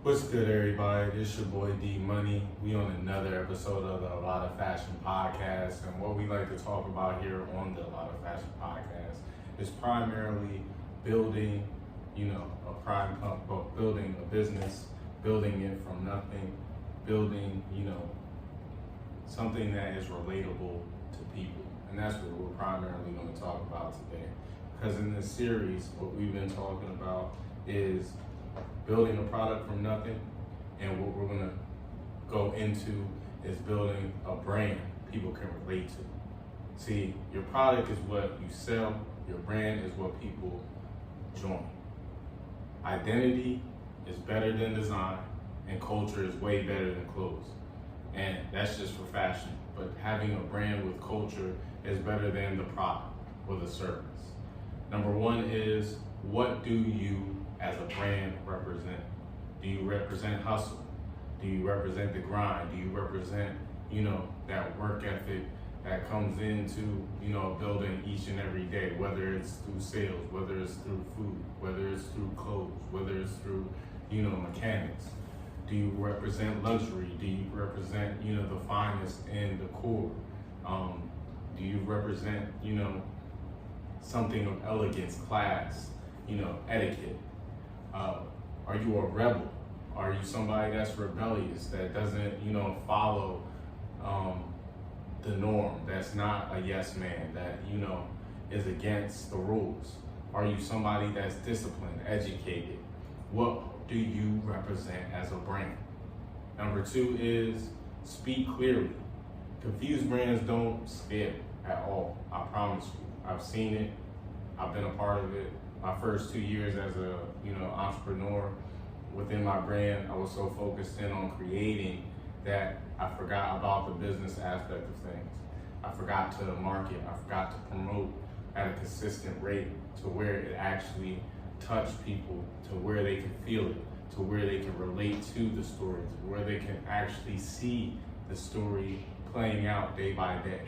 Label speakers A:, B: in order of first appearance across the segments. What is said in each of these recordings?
A: What's good, everybody? This your boy D Money. We on another episode of the A Lott Of Fashion podcast, and what we like to talk about here on the A Lott Of Fashion podcast is primarily building, building a business, building it from nothing, building, something that is relatable to people, and that's what we're primarily going to talk about today. Because in this series, what we've been talking about is building a product from nothing, and what we're gonna go into is building a brand people can relate to. See, your product is what you sell, your brand is what people join. Identity is better than design, and culture is way better than clothes. And that's just for fashion, but having a brand with culture is better than the product or the service. Number one is, what do you as a brand represent? Do you represent hustle? Do you represent the grind? Do you represent, that work ethic that comes into, building each and every day, whether it's through sales, whether it's through food, whether it's through clothes, whether it's through, mechanics? Do you represent luxury? Do you represent, the finest in the core? Do you represent, something of elegance, class, etiquette? Are you a rebel? Are you somebody that's rebellious, that doesn't, follow the norm, that's not a yes man, that, is against the rules? Are you somebody that's disciplined, educated? What do you represent as a brand? Number two is, speak clearly. Confused brands don't scale at all, I promise you. I've seen it, I've been a part of it. My first 2 years as a entrepreneur within my brand, I was so focused in on creating that I forgot about the business aspect of things. I forgot to market, I forgot to promote at a consistent rate to where it actually touched people, to where they can feel it, to where they can relate to the story, to where they can actually see the story playing out day by day.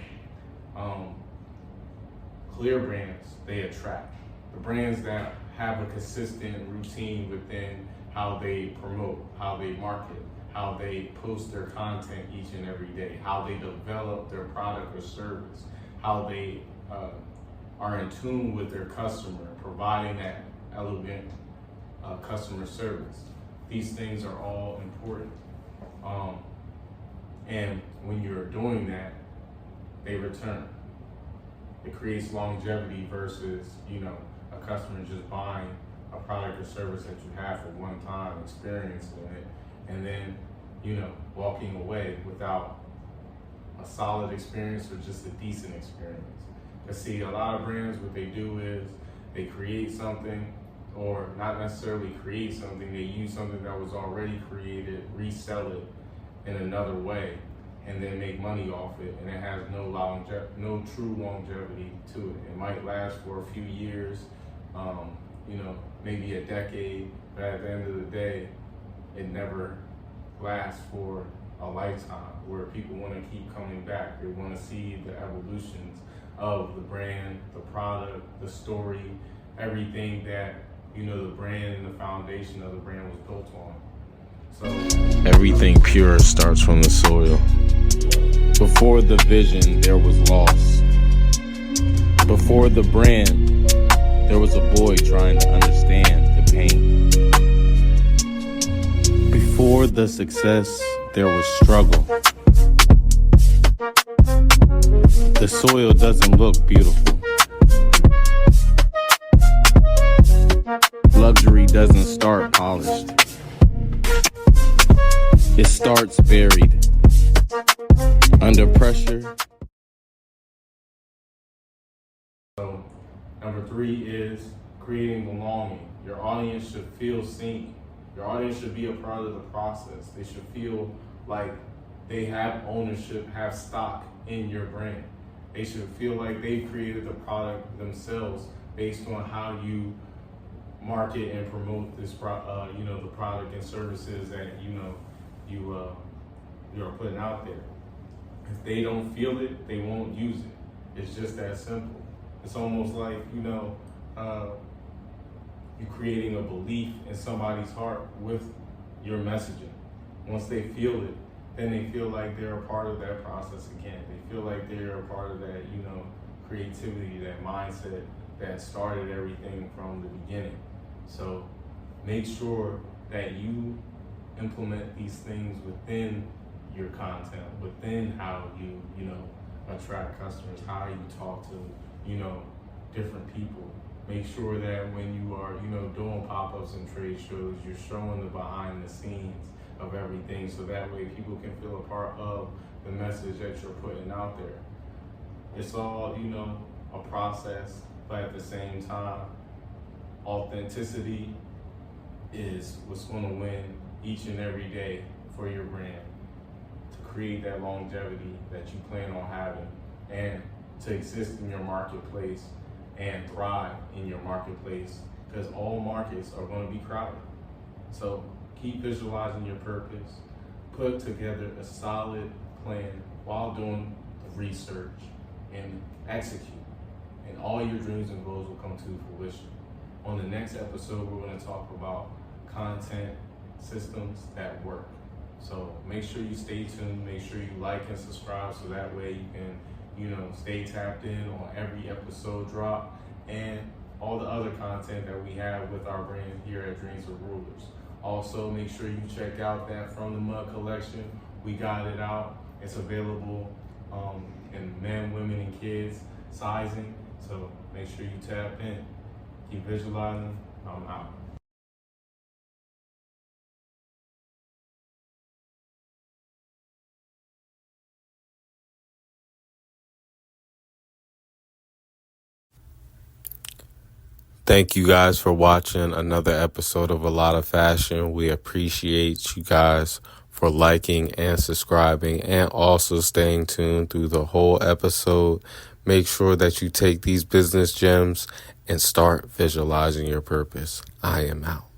A: Clear brands, they attract. The brands that have a consistent routine within how they promote, how they market, how they post their content each and every day, how they develop their product or service, how they are in tune with their customer, providing that elegant customer service. These things are all important. And when you're doing that, they return. It creates longevity versus, a customer just buying a product or service that you have for one time, experiencing it, and then, walking away without a solid experience or just a decent experience. Because see, a lot of brands, what they do is they create something, or not necessarily create something, they use something that was already created, resell it in another way, and then make money off it, and it has no true longevity to it. It might last for a few years, maybe a decade, but at the end of the day, it never lasts for a lifetime, where people want to keep coming back. They want to see the evolutions of the brand, the product, the story, everything that, the brand and the foundation of the brand was built on. So
B: everything pure starts from the soil. Before the vision, there was loss. Before the brand, there was a boy trying to understand the pain. Before the success, there was struggle. The soil doesn't look beautiful. Luxury doesn't start polished. It starts buried. Under pressure.
A: So, number three is creating belonging. Your audience should feel seen. Your audience should be a part of the process. They should feel like they have ownership, have stock in your brand. They should feel like they've created the product themselves based on how you market and promote this, the product and services that you are putting out there. If they don't feel it, they won't use it. It's just that simple. It's almost like, you creating a belief in somebody's heart with your messaging. Once they feel it, then they feel like they're a part of that process again. They feel like they're a part of that, creativity, that mindset that started everything from the beginning. So make sure that you implement these things within your content, within how you attract customers, how you talk to, different people. Make sure that when you are, doing pop-ups and trade shows, you're showing the behind the scenes of everything, so that way people can feel a part of the message that you're putting out there. It's all, a process, but at the same time, authenticity is what's going to win each and every day for your brand, to create that longevity that you plan on having, and to exist in your marketplace and thrive in your marketplace, because all markets are going to be crowded. So keep visualizing your purpose, put together a solid plan while doing the research, and execute, and all your dreams and goals will come to fruition. On the next episode, we're going to talk about content systems that work. So make sure you stay tuned, make sure you like and subscribe, so that way you can stay tapped in on every episode drop and all the other content that we have with our brand here at Dreams of Rulers. Also, make sure you check out that From the Mud collection. We got it out. It's available in men, women, and kids sizing. So make sure you tap in. Keep visualizing. I'm out.
B: Thank you guys for watching another episode of A Lott of Fashion. We appreciate you guys for liking and subscribing, and also staying tuned through the whole episode. Make sure that you take these business gems and start visualizing your purpose. I am out.